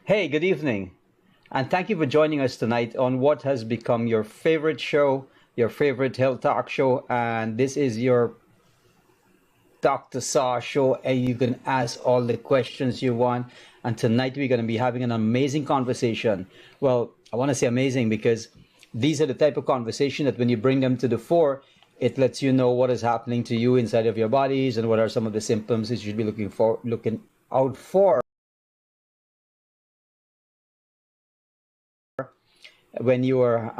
Hey, good evening, and thank you for joining us tonight on what has become your favorite show, your favorite health talk show, and this is your Dr. Sawh show, and you can ask all the questions you want. And tonight we're going to be having an amazing conversation. Well, I want to say amazing because these are the type of conversation that when you bring them to the fore, it lets you know what is happening to you inside of your bodies and what are some of the symptoms that you should be looking out for when you are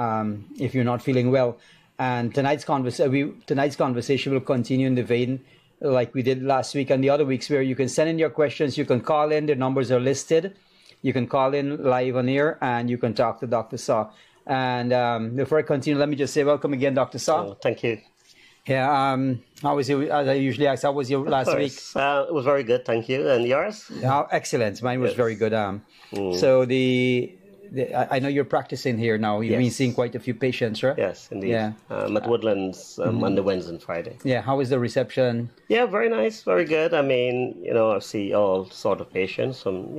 if you're not feeling well. And tonight's conversation will continue in the vein like we did last week and the other weeks, where you can send in your questions, you can call in, the numbers are listed, you can call in live on air, and you can talk to Dr. Sawh. And before I continue, let me just say welcome again, Dr. Sawh. Oh, thank you. Yeah, how was your, as I usually ask, how was your last week? It was very good, thank you. And yours? Excellent. Mine was Yes. very good. So I know you're practicing here now. You've been Yes. seeing quite a few patients, right? Yes, indeed. Yeah. I'm at Woodlands Monday, Wednesday, and Friday. Yeah. How is the reception? Yeah, very nice, very good. I mean, I see all sort of patients from.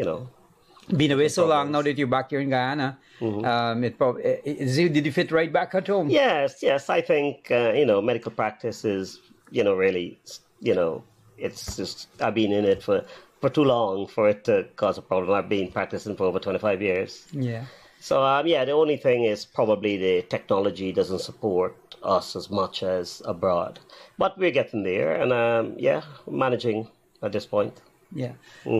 Been away so long problems. now that you're back here in Guyana. Did you fit right back at home? Yes. I think, medical practice is, really, it's just, I've been in it for too long for it to cause a problem. I've been practicing for over 25 years. Yeah. So, the only thing is probably the technology doesn't support us as much as abroad. But we're getting there, and, managing at this point. Yeah.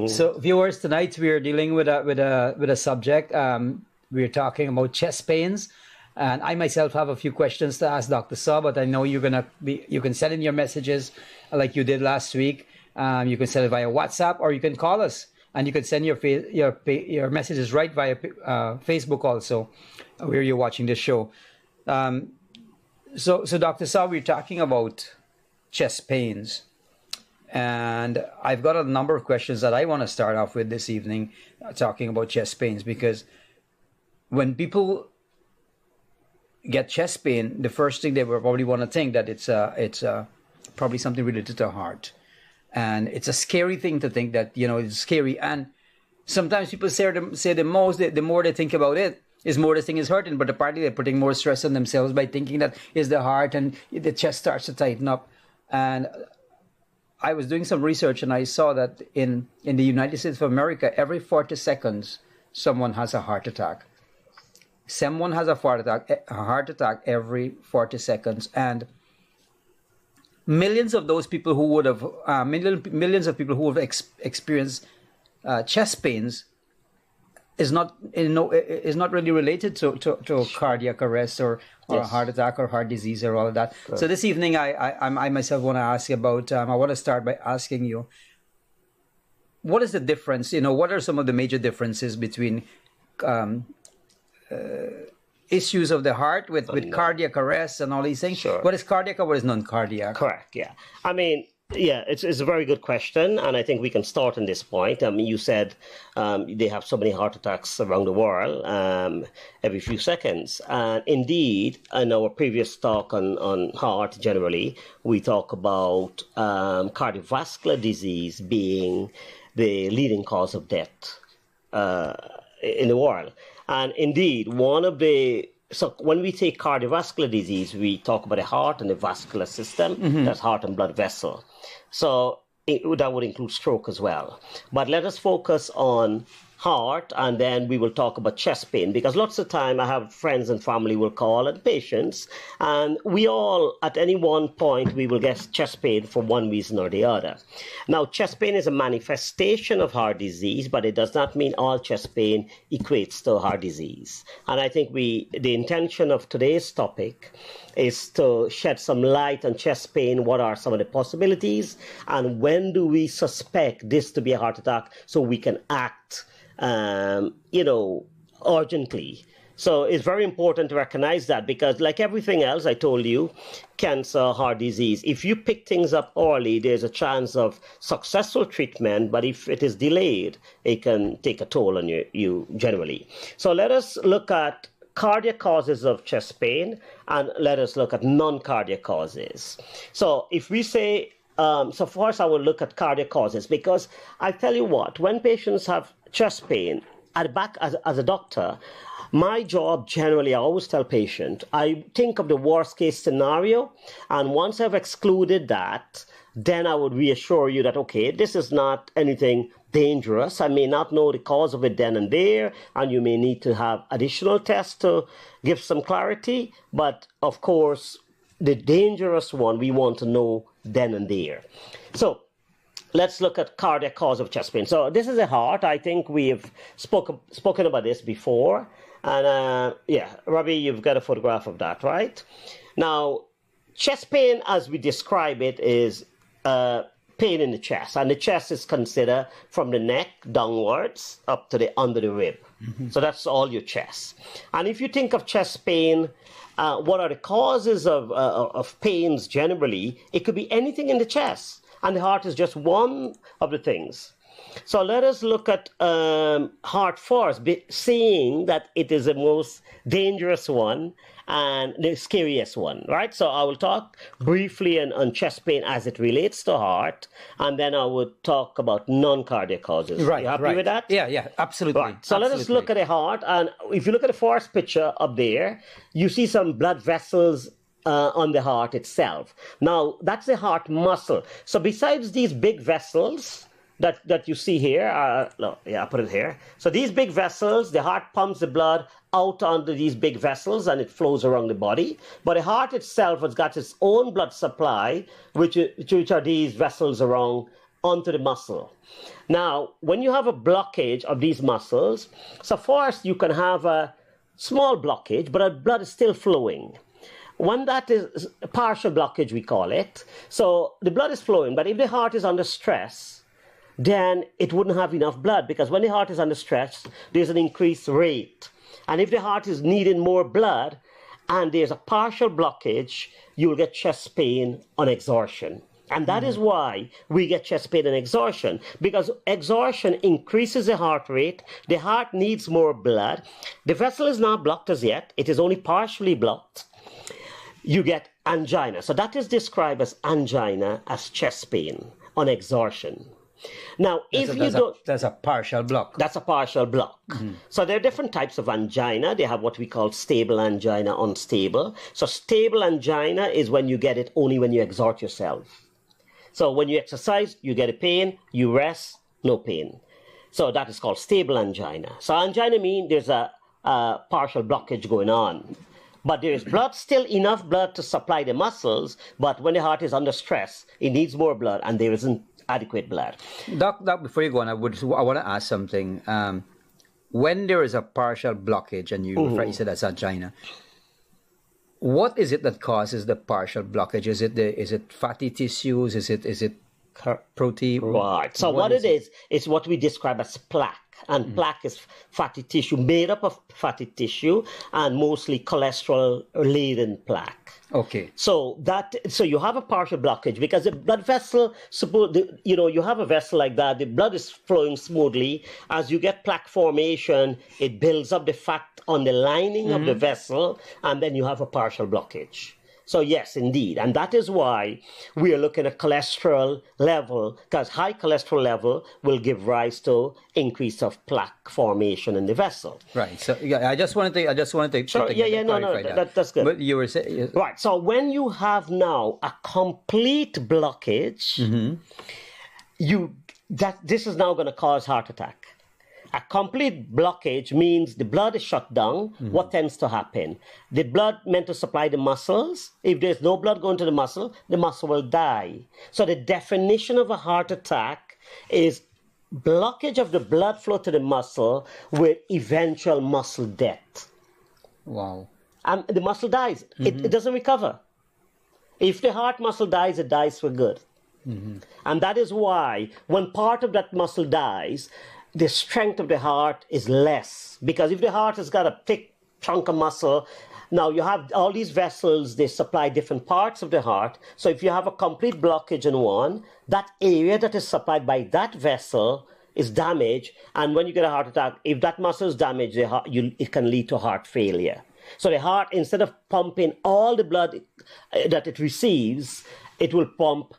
So, viewers, tonight we are dealing with a subject. We're talking about chest pains, and I myself have a few questions to ask Dr. Sawh. But I know you can send in your messages like you did last week. You can send it via WhatsApp, or you can call us, and you can send your messages right via Facebook also, where you're watching this show. So Dr. Sawh, we're talking about chest pains. And I've got a number of questions that I want to start off with this evening, talking about chest pains, because when people get chest pain, the first thing they will probably want to think that it's probably something related to the heart. And it's a scary thing to think that, it's scary. And sometimes people say the more they think about it, is more the thing is hurting. But apparently they're putting more stress on themselves by thinking that is the heart, and the chest starts to tighten up. And I was doing some research, and I saw that in the United States of America, every 40 seconds, someone has a heart attack. Someone has a heart attack every 40 seconds. And millions of those people who would have, millions of people who have experienced chest pains is not really related to cardiac arrest or a heart attack or heart disease or all of that. Right. So this evening, I myself want to ask you about. I want to start by asking you, what is the difference? What are some of the major differences between issues of the heart with cardiac arrest and all these things? Sure. What is cardiac or what is non-cardiac? Correct. Yeah. I mean, it's a very good question, and I think we can start on this point. I mean, you said they have so many heart attacks around the world every few seconds. And indeed, in our previous talk on heart generally, we talk about cardiovascular disease being the leading cause of death in the world. And indeed, so when we take cardiovascular disease, we talk about the heart and the vascular system, that's heart and blood vessel. So that would include stroke as well. But let us focus on heart, and then we will talk about chest pain, because lots of time I have friends and family will call and patients, and we all at any one point we will get chest pain for one reason or the other. Now, chest pain is a manifestation of heart disease, but it does not mean all chest pain equates to heart disease. And I think the intention of today's topic is to shed some light on chest pain. What are some of the possibilities, and when do we suspect this to be a heart attack so we can act urgently. So it's very important to recognize that, because like everything else, I told you, cancer, heart disease, if you pick things up early, there's a chance of successful treatment, but if it is delayed, it can take a toll on you generally. So let us look at cardiac causes of chest pain, and let us look at non-cardiac causes. So if we say, so first I will look at cardiac causes, because I tell you what, when patients have chest pain, at the back, as a doctor, my job generally, I always tell patient, I think of the worst case scenario, and once I've excluded that, then I would reassure you that, okay, this is not anything dangerous. I may not know the cause of it then and there, and you may need to have additional tests to give some clarity. But of course, the dangerous one, we want to know then and there. So let's look at cardiac cause of chest pain. So this is a heart. I think we have spoken about this before. And yeah, Robbie, you've got a photograph of that, right? Now, chest pain, as we describe it, is pain in the chest. And the chest is considered from the neck downwards up to the under the rib. Mm-hmm. So that's all your chest. And if you think of chest pain, what are the causes of pains generally? It could be anything in the chest. And the heart is just one of the things. So let us look at heart first, seeing that it is the most dangerous one and the scariest one, right? So I will talk briefly on chest pain as it relates to heart, and then I would talk about non-cardiac causes. Right, you happy with that? Yeah, absolutely. Right. So let us look at the heart, and if you look at the first picture up there, you see some blood vessels on the heart itself. Now, that's the heart muscle. So besides these big vessels that you see here, I put it here. So these big vessels, the heart pumps the blood out onto these big vessels and it flows around the body. But the heart itself has got its own blood supply, which are these vessels around onto the muscle. Now, when you have a blockage of these muscles, so first you can have a small blockage, but the blood is still flowing. When that is a partial blockage, we call it. So the blood is flowing, but if the heart is under stress, then it wouldn't have enough blood, because when the heart is under stress, there's an increased rate. And if the heart is needing more blood and there's a partial blockage, you'll get chest pain on exhaustion. And that is why we get chest pain on exhaustion, because exhaustion increases the heart rate. The heart needs more blood. The vessel is not blocked as yet. It is only partially blocked. You get angina. So that is described as angina, as chest pain on exhaustion. Now, that's a partial block. That's a partial block. Mm-hmm. So there are different types of angina. They have what we call stable angina, unstable. So stable angina is when you get it only when you exert yourself. So when you exercise, you get a pain. You rest, no pain. So that is called stable angina. So angina means there's a partial blockage going on. But there is blood, still enough blood to supply the muscles. But when the heart is under stress, it needs more blood, and there isn't adequate blood. Doc, before you go on, I want to ask something. When there is a partial blockage, and you said that's angina, what is it that causes the partial blockage? Is it fatty tissues? Is it protein? Right. So what it is, it's what we describe as plaque. And plaque is fatty tissue, made up of fatty tissue, and mostly cholesterol-laden plaque. Okay. So you have a partial blockage because the blood vessel, you have a vessel like that, the blood is flowing smoothly. As you get plaque formation, it builds up the fat on the lining of the vessel, and then you have a partial blockage. So yes, indeed. And that is why we are looking at cholesterol level, because high cholesterol level will give rise to increase of plaque formation in the vessel. Right. So yeah, I just wanted to that's good. But you were saying right. So when you have now a complete blockage, this is now going to cause heart attack. A complete blockage means the blood is shut down. What tends to happen? The blood meant to supply the muscles. If there's no blood going to the muscle will die. So the definition of a heart attack is blockage of the blood flow to the muscle with eventual muscle death. Wow. And the muscle dies. It doesn't recover. If the heart muscle dies, it dies for good. And that is why when part of that muscle dies, the strength of the heart is less, because if the heart has got a thick chunk of muscle, now you have all these vessels, they supply different parts of the heart. So if you have a complete blockage in one, that area that is supplied by that vessel is damaged, and when you get a heart attack, if that muscle is damaged, it can lead to heart failure. So the heart, instead of pumping all the blood that it receives, it will pump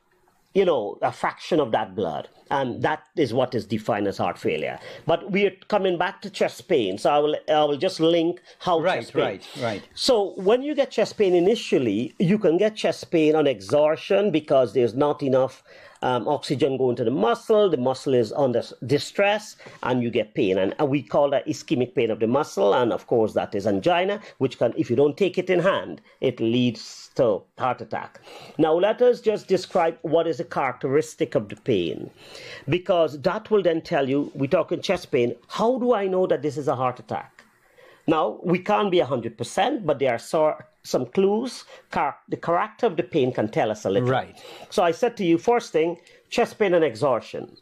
a fraction of that blood. And that is what is defined as heart failure. But we're coming back to chest pain. So I will just link how chest pain. Right. So when you get chest pain initially, you can get chest pain on exhaustion because there's not enough oxygen going to the muscle is under distress, and you get pain. And we call that ischemic pain of the muscle, and of course that is angina, which can, if you don't take it in hand, it leads to heart attack. Now let us just describe what is a characteristic of the pain, because that will then tell you, we're talking chest pain, how do I know that this is a heart attack? Now, we can't be 100%, but there are some clues. The character of the pain can tell us a little. Right. So I said to you, first thing, chest pain and exhaustion.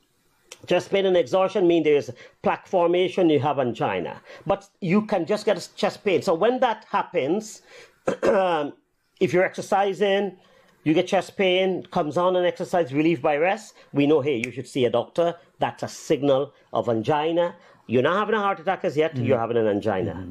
Chest pain and exhaustion mean there's plaque formation, you have angina. But you can just get a chest pain. So when that happens, if you're exercising, you get chest pain, comes on an exercise, relieved by rest, we know, hey, you should see a doctor. That's a signal of angina. You're not having a heart attack as yet, you're having an angina.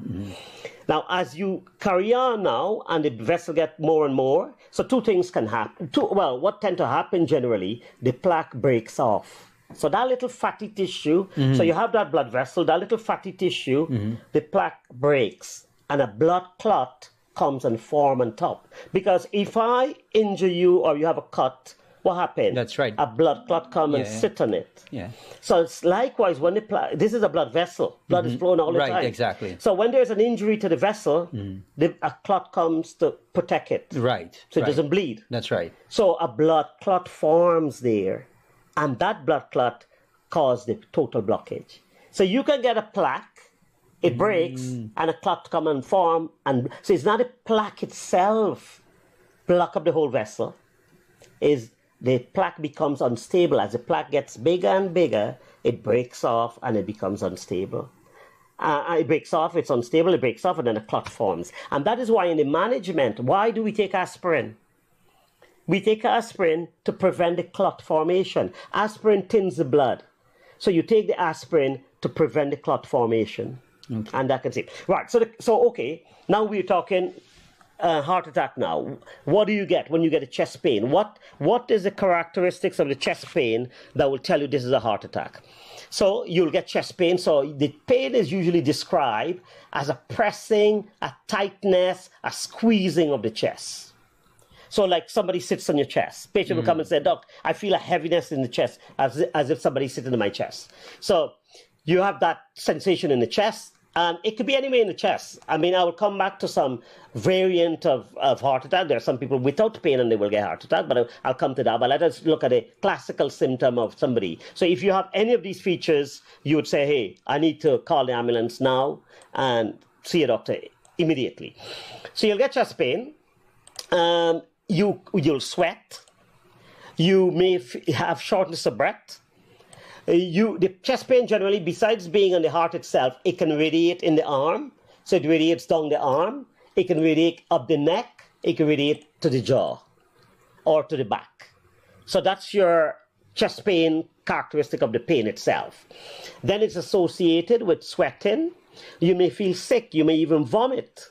Now, as you carry on now, and the vessel get more and more, so two things can happen. What tend to happen generally, the plaque breaks off. So that little fatty tissue, so you have that blood vessel, that little fatty tissue, the plaque breaks, and a blood clot comes and form on top. Because if I injure you or you have a cut, what happened? That's right. A blood clot come and sit on it. Yeah. So it's likewise when this is a blood vessel. Blood is flowing all the time. Right, exactly. So when there's an injury to the vessel, a clot comes to protect it. Right. So it doesn't bleed. That's right. So a blood clot forms there, and that blood clot causes the total blockage. So you can get a plaque, it breaks, and a clot come and form, and so it's not a plaque itself block up the whole vessel. Is the plaque becomes unstable. As the plaque gets bigger and bigger, it breaks off and it becomes unstable. It breaks off, it's unstable, it breaks off, and then a clot forms. And that is why in the management, why do we take aspirin? We take aspirin to prevent the clot formation. Aspirin thins the blood. So you take the aspirin to prevent the clot formation. Okay. And that can save. Right, okay, now we're talking heart attack now. What do you get when you get a chest pain? What is the characteristics of the chest pain that will tell you this is a heart attack? So you'll get chest pain. So the pain is usually described as a pressing, a tightness, a squeezing of the chest. So like somebody sits on your chest. Patient will come and say, Doc, I feel a heaviness in the chest, as if somebody's sitting in my chest. So you have that sensation in the chest. And it could be anywhere in the chest. I mean, I will come back to some variant of heart attack. There are some people without pain and they will get heart attack, but I'll come to that. But let us look at a classical symptom of somebody. So if you have any of these features, you would say, hey, I need to call the ambulance now and see a doctor immediately. So you'll get chest pain. You'll sweat. You may have shortness of breath. The chest pain generally, besides being on the heart itself, it can radiate in the arm. So it radiates down the arm. It can radiate up the neck. It can radiate to the jaw or to the back. So that's your chest pain characteristic of the pain itself. Then it's associated with sweating. You may feel sick. You may even vomit.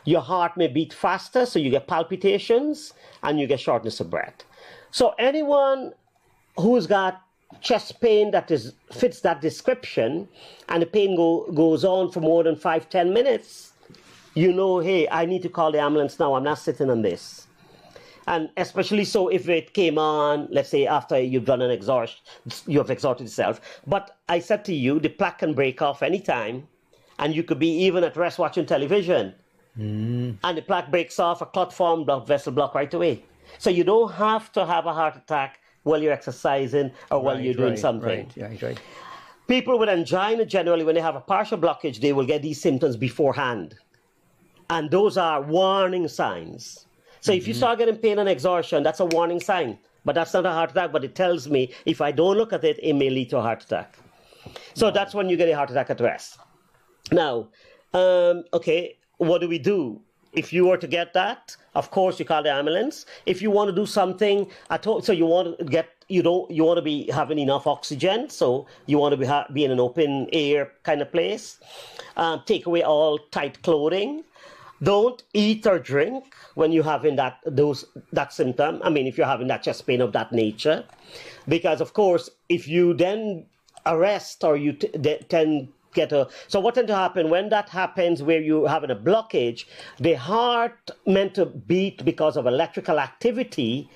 Your heart may beat faster, so you get palpitations and you get shortness of breath. So anyone who's got chest pain that fits that description, and the pain goes on for more than 5-10 minutes, you know, hey, I need to call the ambulance now. I'm not sitting on this. And especially so if it came on, let's say after you've done you have exhausted yourself. But I said to you, the plaque can break off anytime, and you could be even at rest watching television, and the plaque breaks off, a clot form, blood vessel block right away. So you don't have to have a heart attack while you're exercising or while you're doing something. Right. People with angina, generally, when they have a partial blockage, they will get these symptoms beforehand. And those are warning signs. So if you start getting pain and exhaustion, that's a warning sign. But that's not a heart attack, but it tells me if I don't look at it, it may lead to a heart attack. So that's when you get a heart attack at rest. Now, okay, what do we do? If you were to get that, of course, you call the ambulance. If you want to do something at home, so you want to be having enough oxygen, so you want to be in an open air kind of place. Take away all tight clothing. don't eat or drink when you're having that symptom. I mean, if you're having that chest pain of that nature, because of course, if you then arrest or you tend get a so what tends to happen when that happens where you're having a blockage, the heart meant to beat because of electrical activity,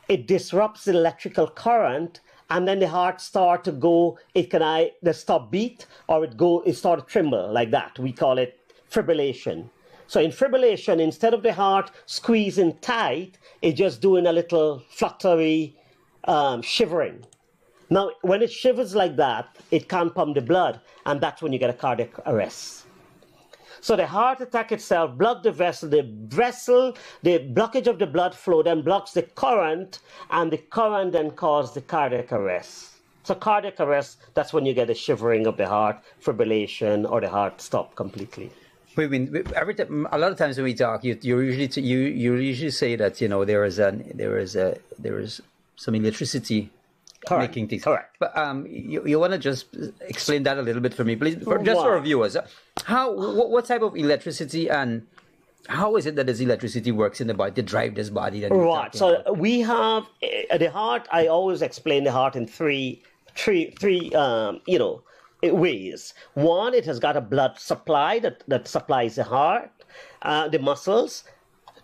it disrupts the electrical current, and then the heart start to go, it can either stop beat or it start to tremble like that. We call it fibrillation. So in fibrillation, instead of the heart squeezing tight, it's just doing a little fluttery shivering. Now, when it shivers like that, it can't pump the blood, and that's when you get a cardiac arrest. So the heart attack itself blocks the vessel, the blockage of the blood flow then blocks the current, and the current then causes the cardiac arrest. So cardiac arrest, that's when you get a shivering of the heart, fibrillation, or the heart stop completely. I mean, every time, a lot of times when we talk, you usually say that there is some electricity. Correct. Making things correct. But you want to just explain that a little bit for me, please, for our viewers. What type of electricity and how is it that this electricity works in the body to drive this body? That right. So we have the heart. I always explain the heart in three ways. One, it has got a blood supply that supplies the heart, the muscles.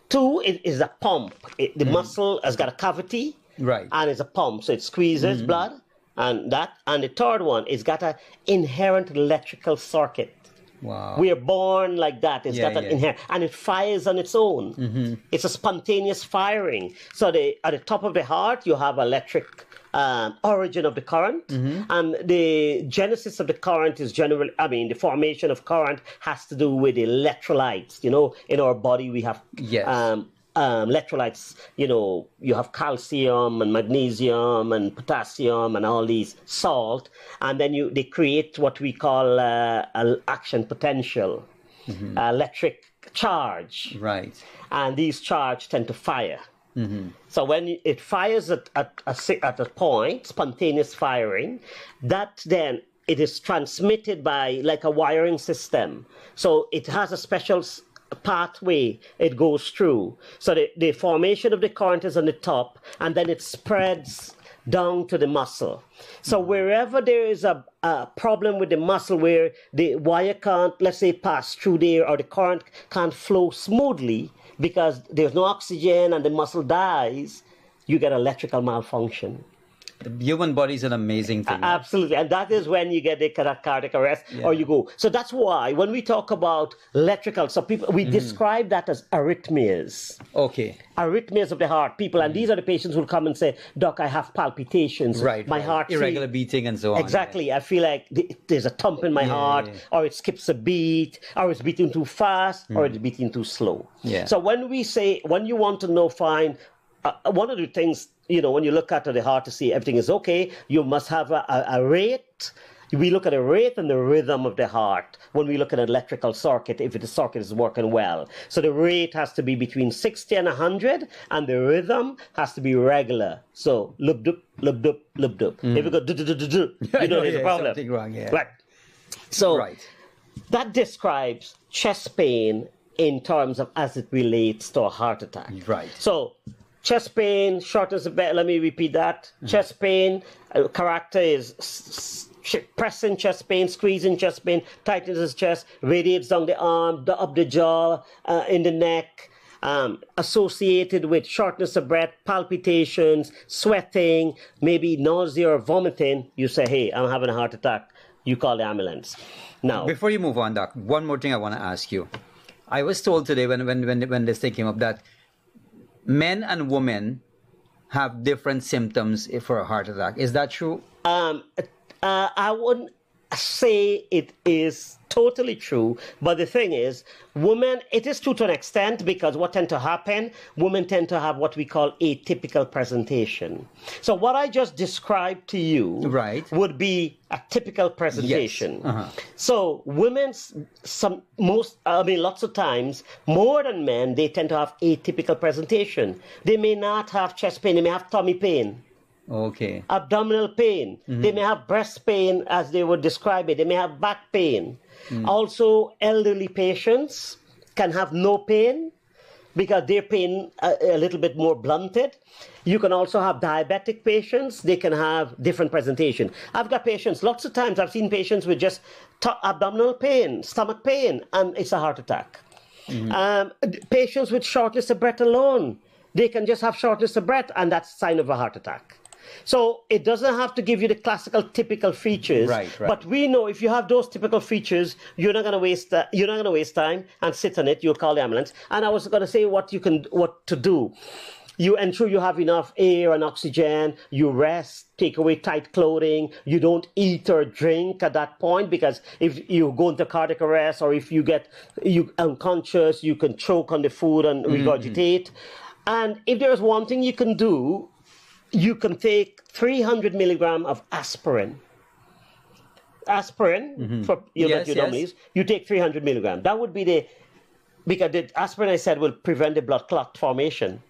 Two, it is a pump. The muscle has got a cavity. Right. And it's a pump, so it squeezes blood, and the third one, it's got an inherent electrical circuit. Wow. We are born like that. It's got an inherent, and it fires on its own. Mm-hmm. It's a spontaneous firing. So at the top of the heart, you have electric origin of the current, and the genesis of the current is the formation of current has to do with electrolytes. In our body we have electrolytes, you have calcium and magnesium and potassium and all these salt, and then they create what we call action potential, electric charge. Right. And these charge tend to fire. Mm-hmm. So when it fires at a point, spontaneous firing, that then it is transmitted by like a wiring system. So it has a special pathway it goes through. So the formation of the current is on the top, and then it spreads down to the muscle. So wherever there is a problem with the muscle where the wire can't, let's say, pass through there, or the current can't flow smoothly because there's no oxygen and the muscle dies, you get electrical malfunction. The human body is an amazing thing. Absolutely. And that is when you get the cardiac arrest or you go. So that's why when we talk about electrical, so people, we describe that as arrhythmias. Okay. Arrhythmias of the heart, people. And these are the patients who will come and say, Doc, I have palpitations. Right. My heart. Irregular beating and so on. Exactly. I feel like there's a thump in my heart, or it skips a beat, or it's beating too fast, or it's beating too slow. Yeah. So when you want to know, one of the things, when you look at the heart to see everything is okay, you must have a rate. We look at the rate and the rhythm of the heart when we look at an electrical circuit, if the circuit is working well. So the rate has to be between 60 and 100, and the rhythm has to be regular. So, lub-dup, lub-dup, lub-dup. If we go du-du-du-du-du, there's a problem. Something wrong, Right. So, that describes chest pain in terms of as it relates to a heart attack. Right. So, chest pain, shortness of breath, let me repeat that. Chest pain, character is pressing chest pain, squeezing chest pain, tightness of chest, radiates down the arm, up the jaw, in the neck, associated with shortness of breath, palpitations, sweating, maybe nausea or vomiting. You say, hey, I'm having a heart attack. You call the ambulance. Now, before you move on, Doc, one more thing I want to ask you. I was told today when this thing came up that men and women have different symptoms for a heart attack. Is that true? I wouldn't say it is totally true, but the thing is, women, it is true to an extent, because what tend to happen, women tend to have what we call atypical presentation. So what I just described to you would be a typical presentation. Yes. So women, lots of times, more than men, they tend to have atypical presentation. They may not have chest pain, they may have tummy pain. Okay. Abdominal pain. They may have breast pain, as they would describe it. They may have back pain. Also, elderly patients can have no pain because their pain a little bit more blunted. You can also have diabetic patients. They can have different presentation. I've got patients, lots of times I've seen patients with just abdominal pain, stomach pain, and it's a heart attack. Patients with shortness of breath alone, they can just have shortness of breath, and that's a sign of a heart attack. So it doesn't have to give you the classical, typical features. Right. But we know if you have those typical features, you're not going to waste time and sit on it. You'll call the ambulance. And I was going to say what to do. You ensure you have enough air and oxygen. You rest. Take away tight clothing. You don't eat or drink at that point, because if you go into cardiac arrest or if you unconscious, you can choke on the food and regurgitate. And if there's one thing you can do, you can take 300 milligram of aspirin. Aspirin, for that you normally use, you take 300 milligram. That would be because the aspirin, I said, will prevent the blood clot formation.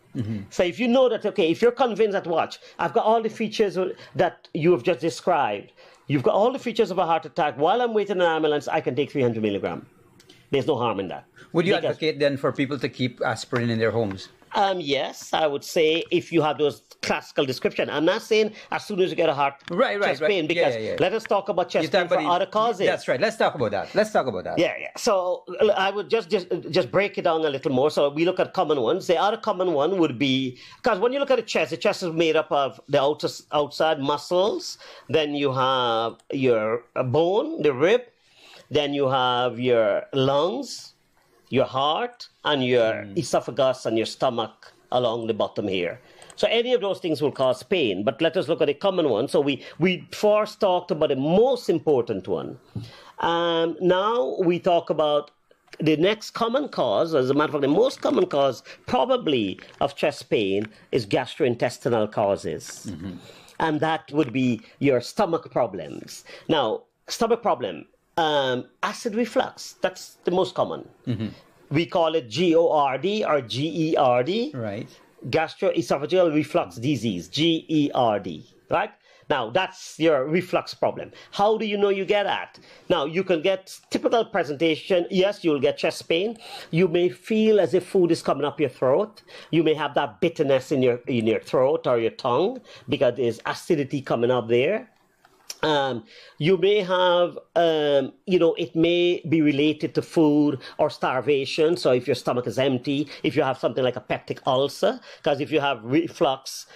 So if you know that, okay, if you're convinced that, watch, I've got all the features that you have just described. You've got all the features of a heart attack. While I'm waiting in an ambulance, I can take 300 milligram. There's no harm in that. Would you advocate then for people to keep aspirin in their homes? Yes, I would say if you have those classical description. I'm not saying as soon as you get a chest pain, because let us talk about chest pain for other causes. That's right. Let's talk about that. Yeah. So I would just break it down a little more. So we look at common ones. The other common one would be, because when you look at the chest is made up of the outside muscles. Then you have your bone, the rib. Then you have your lungs, your heart, and your esophagus and your stomach along the bottom here. So any of those things will cause pain. But let us look at a common one. So we first talked about the most important one. Now we talk about the next common cause. As a matter of fact, the most common cause probably of chest pain is gastrointestinal causes. And that would be your stomach problems. Now, stomach problem, acid reflux, that's the most common. We call it GORD or GERD. Right. Gastroesophageal reflux disease, GERD, right? Now, that's your reflux problem. How do you know you get that? Now, you can get typical presentation. Yes, you'll get chest pain. You may feel as if food is coming up your throat. You may have that bitterness in your throat or your tongue because there's acidity coming up there. You may have, it may be related to food or starvation. So if your stomach is empty, if you have something like a peptic ulcer, because if you have reflux,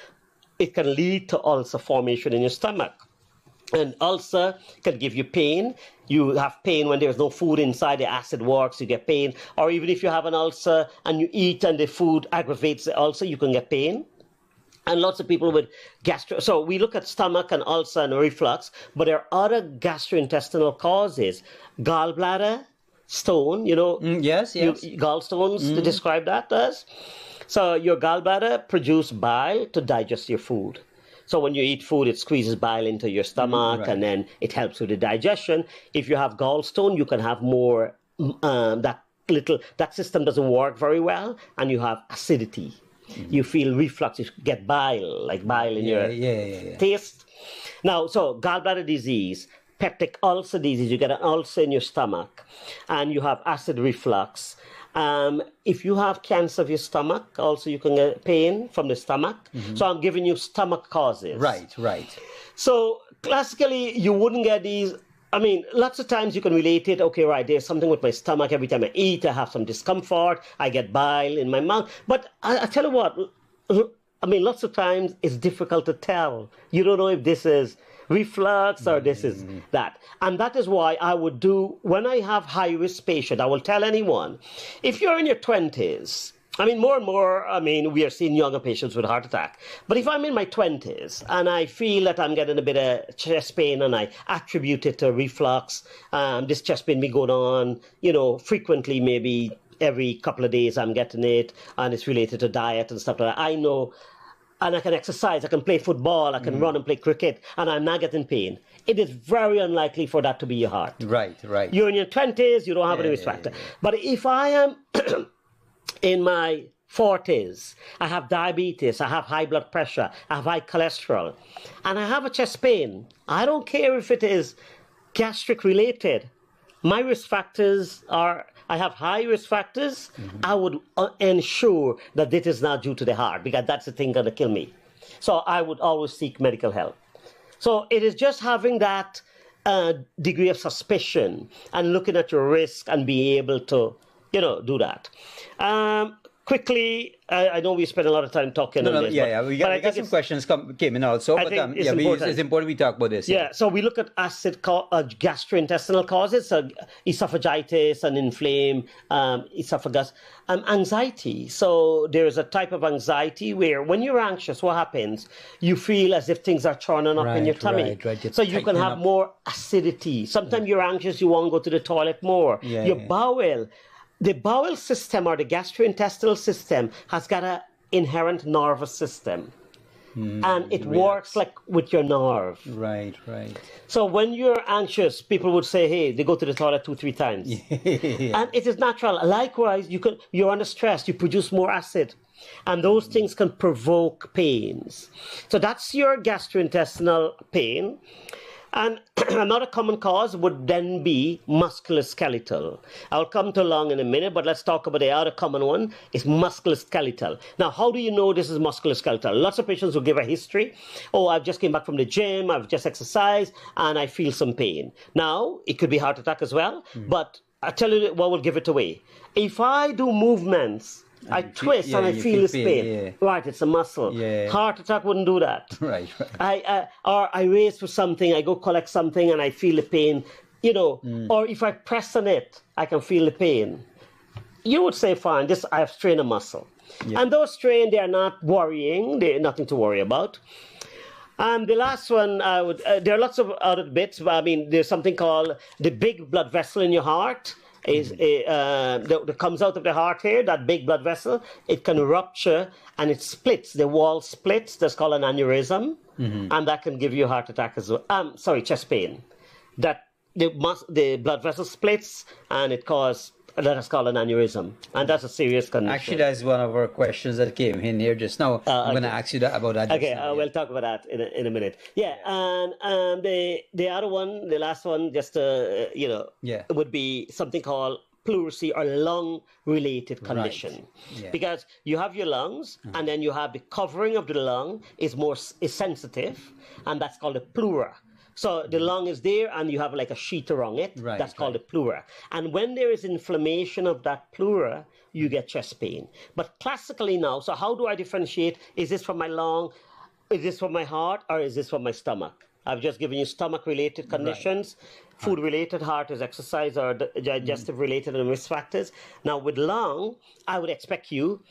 it can lead to ulcer formation in your stomach. And ulcer can give you pain. You have pain when there's no food inside, the acid works, you get pain. Or even if you have an ulcer and you eat and the food aggravates the ulcer, you can get pain. And lots of people with so we look at stomach and ulcer and reflux, but there are other gastrointestinal causes. Gallbladder, stone, Yes. Gallstones, to describe that as. So your gallbladder produces bile to digest your food. So when you eat food, it squeezes bile into your stomach, and then it helps with the digestion. If you have gallstone, you can have more, that system doesn't work very well, and you have acidity. You feel reflux, you get bile in your taste. Now, so gallbladder disease, peptic ulcer disease, you get an ulcer in your stomach, and you have acid reflux. If you have cancer of your stomach, also you can get pain from the stomach. So I'm giving you stomach causes. Right. So classically, you wouldn't get these. I mean, lots of times you can relate it. Okay, right, there's something with my stomach. Every time I eat, I have some discomfort. I get bile in my mouth. But I tell you what, I mean, lots of times it's difficult to tell. You don't know if this is reflux or this is that. And that is why I would do, when I have high-risk patient, I will tell anyone, if you're in your 20s, I mean, more and more, we are seeing younger patients with heart attack. But if I'm in my 20s and I feel that I'm getting a bit of chest pain and I attribute it to reflux, this chest pain may go on, frequently, maybe every couple of days I'm getting it, and it's related to diet and stuff like that. I know, and I can exercise, I can play football, I can run and play cricket, and I'm not getting pain. It is very unlikely for that to be your heart. Right. You're in your 20s, you don't have any risk factor. But if I am in my 40s, I have diabetes, I have high blood pressure, I have high cholesterol, and I have a chest pain, I don't care if it is gastric related. My risk factors are, I have high risk factors. I would ensure that it is not due to the heart, because that's the thing going to kill me. So I would always seek medical help. So it is just having that degree of suspicion and looking at your risk and being able to, do that. Quickly, I know we spent a lot of time talking on this. We got some questions came in also, but it's important we talk about this. Yeah, so we look at gastrointestinal causes, so esophagitis and inflamed esophagus. Anxiety. So there is a type of anxiety where when you're anxious, what happens? You feel as if things are churning up in your tummy. Right. So you can have more acidity. Sometimes you're anxious, you want to go to the toilet more. Your bowel. The bowel system or the gastrointestinal system has got an inherent nervous system. And it works like with your nerve. Right. So when you're anxious, people would say, hey, they go to the toilet 2-3 times. And it is natural. Likewise, you're under stress, you produce more acid. And those things can provoke pains. So that's your gastrointestinal pain. And another common cause would then be musculoskeletal. I'll come to lung in a minute, but let's talk about the other common one, is musculoskeletal. Now, how do you know this is musculoskeletal? Lots of patients will give a history. Oh, I've just came back from the gym, I've just exercised, and I feel some pain. Now, it could be heart attack as well, but I tell you what will give it away. If I do movements, I twist and I feel this pain. Yeah. Right, it's a muscle. Yeah. Heart attack wouldn't do that. Right. Or I raise for something, I go collect something and I feel the pain, or if I press on it, I can feel the pain. You would say, fine, I have strained a muscle. Yeah. And those strain, they are not worrying, they're nothing to worry about. The last one, there are lots of other bits, but there's something called the big blood vessel in your heart. That comes out of the heart here, that big blood vessel, it can rupture and it splits, the wall splits, that's called an aneurysm, and that can give you a heart attack as well. Chest pain. That the blood vessel splits and that is called an aneurysm, and that's a serious condition. Actually, that's one of our questions that came in here just now. I'm going to ask you about that. Okay, we'll talk about that in a minute. Yeah, and the other one, the last one, just would be something called pleurisy or lung-related condition, because you have your lungs, and then you have the covering of the lung is sensitive, and that's called a pleura. So the lung is there and you have like a sheet around it. Right, that's called a pleura. And when there is inflammation of that pleura, you get chest pain. But classically now, so how do I differentiate? Is this from my lung? Is this from my heart? Or is this from my stomach? I've just given you stomach-related conditions. Right. Food-related, heart is exercise or digestive-related and risk factors. Now with lung, I would expect you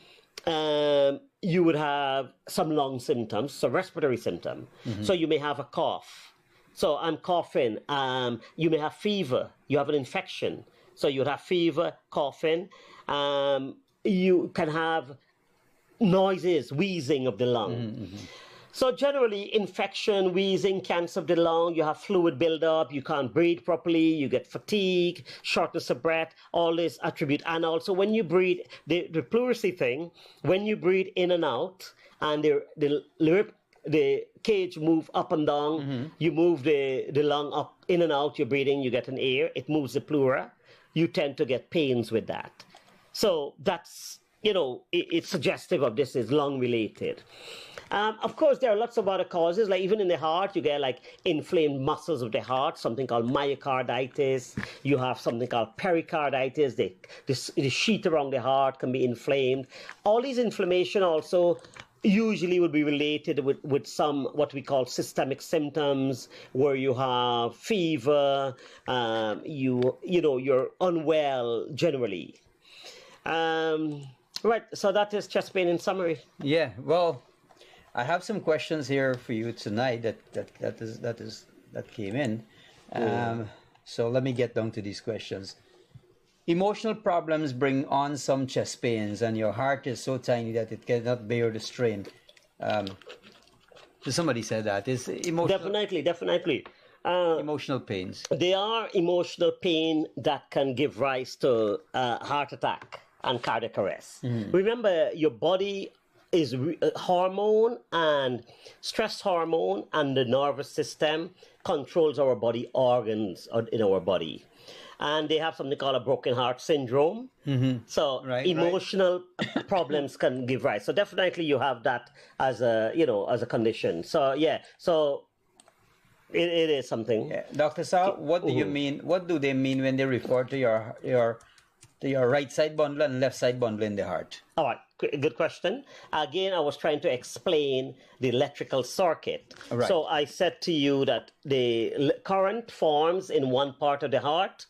would have some lung symptoms, so respiratory symptom. So you may have a cough. So I'm coughing. You may have fever. You have an infection. So you have fever, coughing. You can have noises, wheezing of the lung. So generally, infection, wheezing, cancer of the lung, you have fluid buildup, you can't breathe properly, you get fatigue, shortness of breath, all this attribute. And also when you breathe, the pleurisy thing, when you breathe in and out, and the cage move up and down, you move the lung up, in and out, you're breathing, you get an air, it moves the pleura, you tend to get pains with that. So that's, it's suggestive of this is lung related. Of course, there are lots of other causes, like even in the heart, you get like inflamed muscles of the heart, something called myocarditis. You have something called pericarditis. The sheath around the heart can be inflamed. All these inflammation also usually would be related with some what we call systemic symptoms, where you have fever, you're unwell generally. Right, so that is chest pain in summary. Yeah, well, I have some questions here for you tonight that came in. So let me get down to these questions. Emotional problems bring on some chest pains, and your heart is so tiny that it cannot bear the strain. So somebody said that. Is emotional? Definitely. Emotional pains. They are emotional pain that can give rise to heart attack and cardiac arrest. Remember, your body is hormone and stress hormone, and the nervous system controls our body organs in our body. and they have something called a broken heart syndrome. So Right, emotional problems can give rise. So definitely you have that as a, as a condition. So yeah, so it is something. Yeah. Dr. Sawh, what do you mean? What do they mean when they refer to your right side bundle and left side bundle in the heart? All right, good question. Again, I was trying to explain the electrical circuit. Right. So I said to you that the current forms in one part of the heart,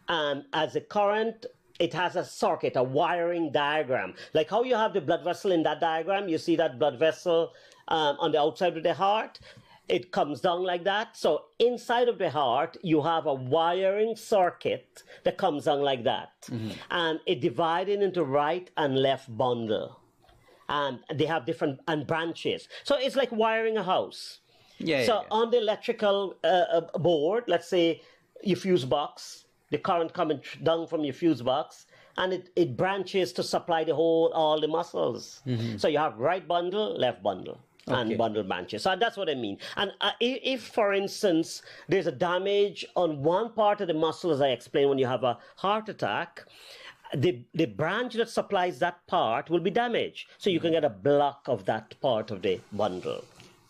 and as the current, it has a circuit, a wiring diagram. Like how you have the blood vessel in that diagram, you see that blood vessel on the outside of the heart. It comes down like that. So inside of the heart, you have a wiring circuit that comes down like that. And it divided into right and left bundle. And they have different and branches. So it's like wiring a house. So on the electrical board, let's say your fuse box, the current coming down from your fuse box, and it branches to supply all the muscles. So you have right bundle, left bundle. And bundle branches. So that's what I mean. And if, for instance, there's a damage on one part of the muscle, as I explained, when you have a heart attack, the branch that supplies that part will be damaged. So you can get a block of that part of the bundle.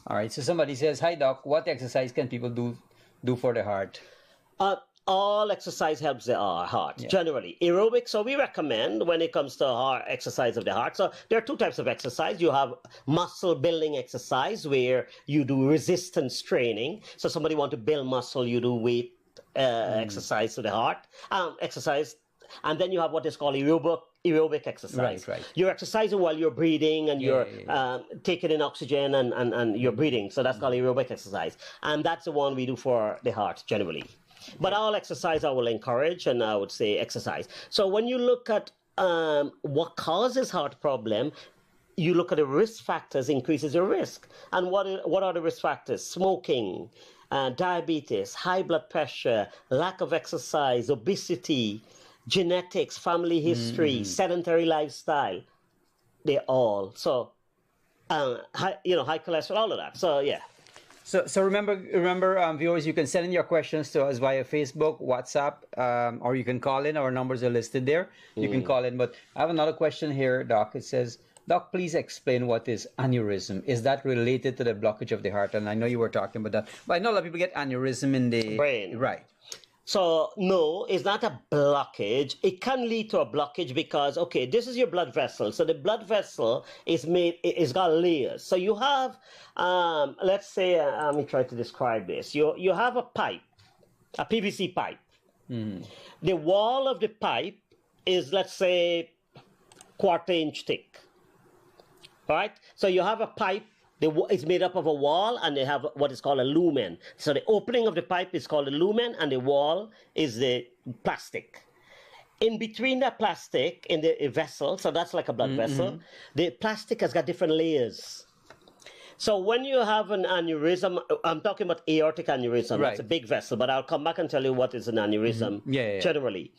All right. So somebody says, "Hi, doc. What exercise can people do for the heart?" All exercise helps the heart, generally. Aerobic, so we recommend when it comes to heart exercise of the heart. So there are two types of exercise. You have muscle building exercise where you do resistance training. So somebody want to build muscle, you do weight exercise to the heart exercise. And then you have what is called aerobic exercise. Right. You're exercising while you're breathing and you're taking in oxygen and you're breathing. So that's called aerobic exercise. And that's the one we do for the heart generally. But all exercise I will encourage, and I would say exercise. So when you look at what causes heart problem, you look at the risk factors, increases your risk. And what are the risk factors? Smoking, diabetes, high blood pressure, lack of exercise, obesity, genetics, family history, sedentary lifestyle. They're all. So, high cholesterol, all of that. So, yeah. So remember, viewers, you can send in your questions to us via Facebook, WhatsApp, or you can call in. Our numbers are listed there. You can call in. But I have another question here, Doc. It says, "Doc, please explain what is aneurysm. Is that related to the blockage of the heart?" And I know you were talking about that. But I know a lot of people get aneurysm in the brain. Right. So, no, it's not a blockage. It can lead to a blockage because, this is your blood vessel. So the blood vessel it's got layers. So you have, let's say, let me try to describe this. You have a pipe, a PVC pipe. The wall of the pipe is, let's say, 1/4 inch thick. All right? So you have a pipe. It's made up of a wall, and they have what is called a lumen. So the opening of the pipe is called a lumen, and the wall is the plastic. In between that plastic, in the vessel, so that's like a blood vessel, the plastic has got different layers. So when you have an aneurysm, I'm talking about aortic aneurysm. Right. That's a big vessel, but I'll come back and tell you what is an aneurysm generally.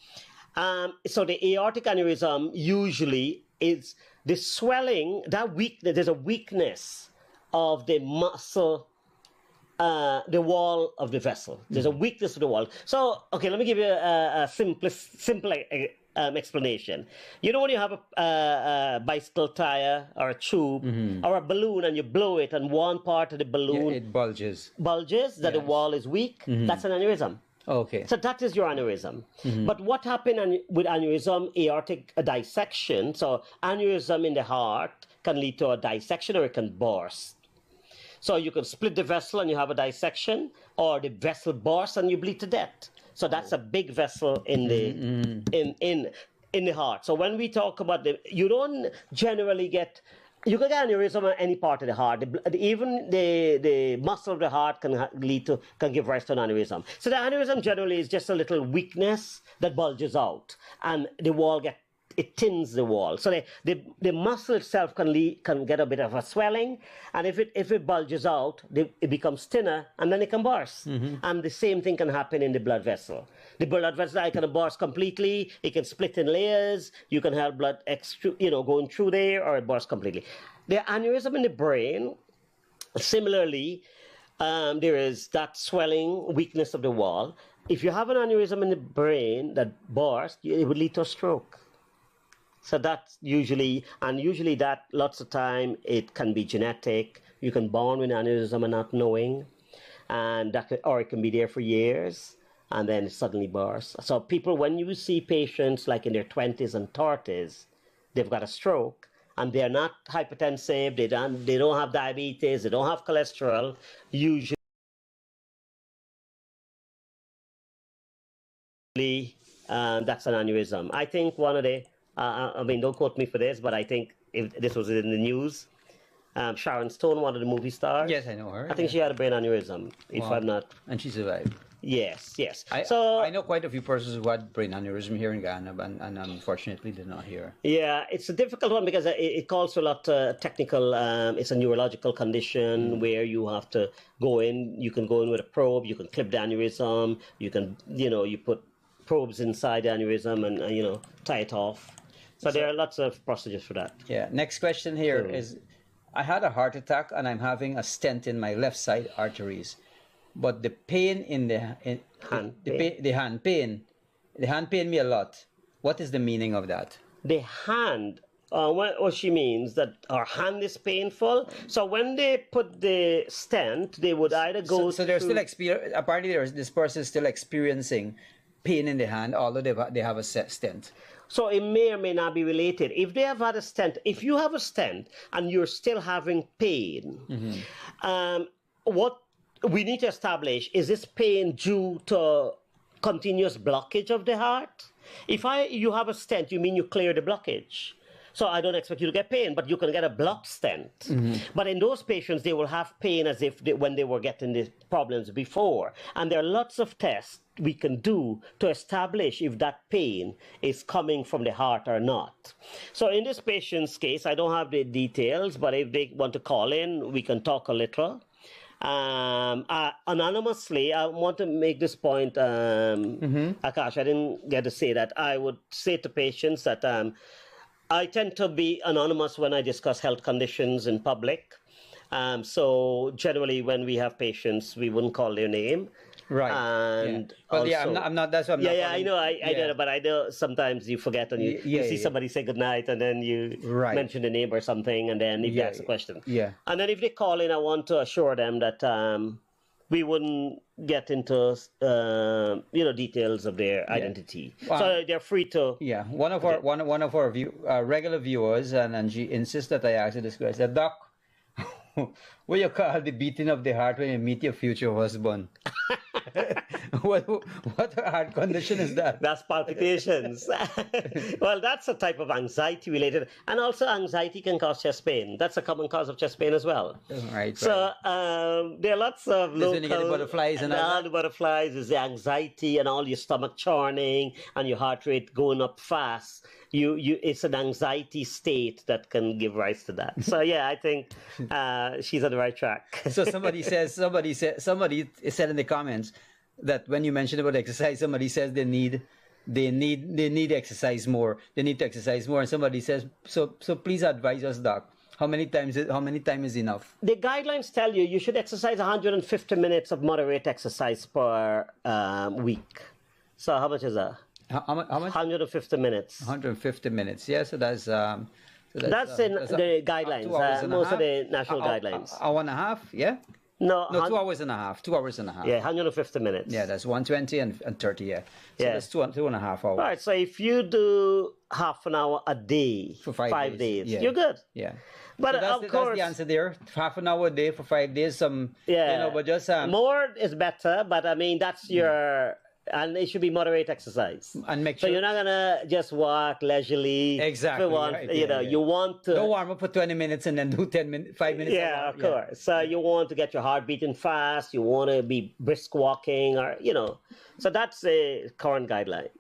So the aortic aneurysm usually is the swelling, there's a weakness of the muscle, the wall of the vessel. There's a weakness to the wall. So, let me give you a simple explanation. You know when you have a bicycle tire or a tube or a balloon and you blow it and one part of the balloon... it bulges. That the wall is weak, that's an aneurysm. Okay. So that is your aneurysm. But what happened with aneurysm, aortic dissection, so aneurysm in the heart can lead to a dissection or it can burst. So you can split the vessel and you have a dissection, or the vessel bursts and you bleed to death. So that's a big vessel in the in the heart. So when we talk about you don't generally get... You can get aneurysm at any part of the heart. Even the muscle of the heart can give rise to an aneurysm. So the aneurysm generally is just a little weakness that bulges out, and the wall it thins the wall. So the muscle itself can get a bit of a swelling, and if it bulges out, it becomes thinner, and then it can burst. And the same thing can happen in the blood vessel. The blood vessel can burst completely. It can split in layers. You can have blood going through there, or it bursts completely. The aneurysm in the brain, similarly, there is that swelling, weakness of the wall. if you have an aneurysm in the brain that bursts, it would lead to a stroke. So that's usually that lots of time it can be genetic. You can born with an aneurysm and not knowing, and or it can be there for years and then it suddenly bursts. So people, when you see patients like in their 20s and 30s, they've got a stroke and they're not hypertensive, they don't have diabetes, they don't have cholesterol, usually that's an aneurysm. I think one of the, I mean, don't quote me for this, but I think if this was in the news, Sharon Stone, one of the movie stars. Yes, I know her. I think she had a brain aneurysm, if I'm not. And she survived. Yes, yes. I know quite a few persons who had brain aneurysm here in Ghana, and unfortunately did not hear. Yeah, it's a difficult one because it calls for a lot of technical. It's a neurological condition where you have to go in. You can go in with a probe. You can clip the aneurysm. You can, you put probes inside the aneurysm and tie it off. So there are lots of procedures for that. Yeah. Next question here is, I had a heart attack and I'm having a stent in my left side arteries, but the pain in the hand pain me a lot. What is the meaning of that? The hand. What she means that our hand is painful. So when they put the stent, they would either go. So they're still apparently this person is still experiencing pain in the hand, although they have a stent. So it may or may not be related. If they have had a stent, if you have a stent and you're still having pain, what we need to establish, is this pain due to continuous blockage of the heart? If you have a stent, you mean you clear the blockage. So I don't expect you to get pain, but you can get a blocked stent. But in those patients, they will have pain as if when they were getting the problems before. And there are lots of tests we can do to establish if that pain is coming from the heart or not. So in this patient's case, I don't have the details, but if they want to call in, we can talk a little. Anonymously, I want to make this point, Akash, I didn't get to say that. I would say to patients that I tend to be anonymous when I discuss health conditions in public. So generally when we have patients, we wouldn't call their name. Right. And But also, I'm not. That's what I'm not. yeah, I know. I know, but I know sometimes you forget and you see somebody say goodnight and then you mention the name or something, and then if you ask a question. Yeah. And then if they call in, I want to assure them that we wouldn't get into details of their identity. So they're free to. Yeah. One of our regular viewers, and she insists that I ask her this question. Doc, what you call the beating of the heart when you meet your future husband? what heart condition is that? That's palpitations. Well, that's a type of anxiety related, and also anxiety can cause chest pain. That's a common cause of chest pain as well. Right. So there are lots of local. When you get the butterflies and all the butterflies is the anxiety and all your stomach churning and your heart rate going up fast. It's an anxiety state that can give rise to that. So yeah, I think she's on the right track. So somebody said in the comments that when you mentioned about exercise, somebody says they need exercise more. They need to exercise more, and somebody says so please advise us, doc. How many times is enough? The guidelines tell you should exercise 150 minutes of moderate exercise per week. So how much is that? How much? 150 minutes. 150 minutes. Yeah, so that's in the guidelines. Most of the national guidelines. Hour and a half. Yeah. No, 2 hours and a half. 2 hours and a half. Yeah, 150 minutes. Yeah, that's 120 and 30. Yeah. So that's 2.5 hours. All right. So if you do half an hour a day for 5 days, you're good. Yeah. But so of course, that's the answer there. Half an hour a day for 5 days. But just more is better. But I mean, that's your. And it should be moderate exercise. And make sure. So you're not gonna just walk leisurely. Exactly. You want to. Don't warm up for 20 minutes and then do 5 minutes. Yeah, of course. So you want to get your heart beating fast. You want to be brisk walking, or So that's a current guideline.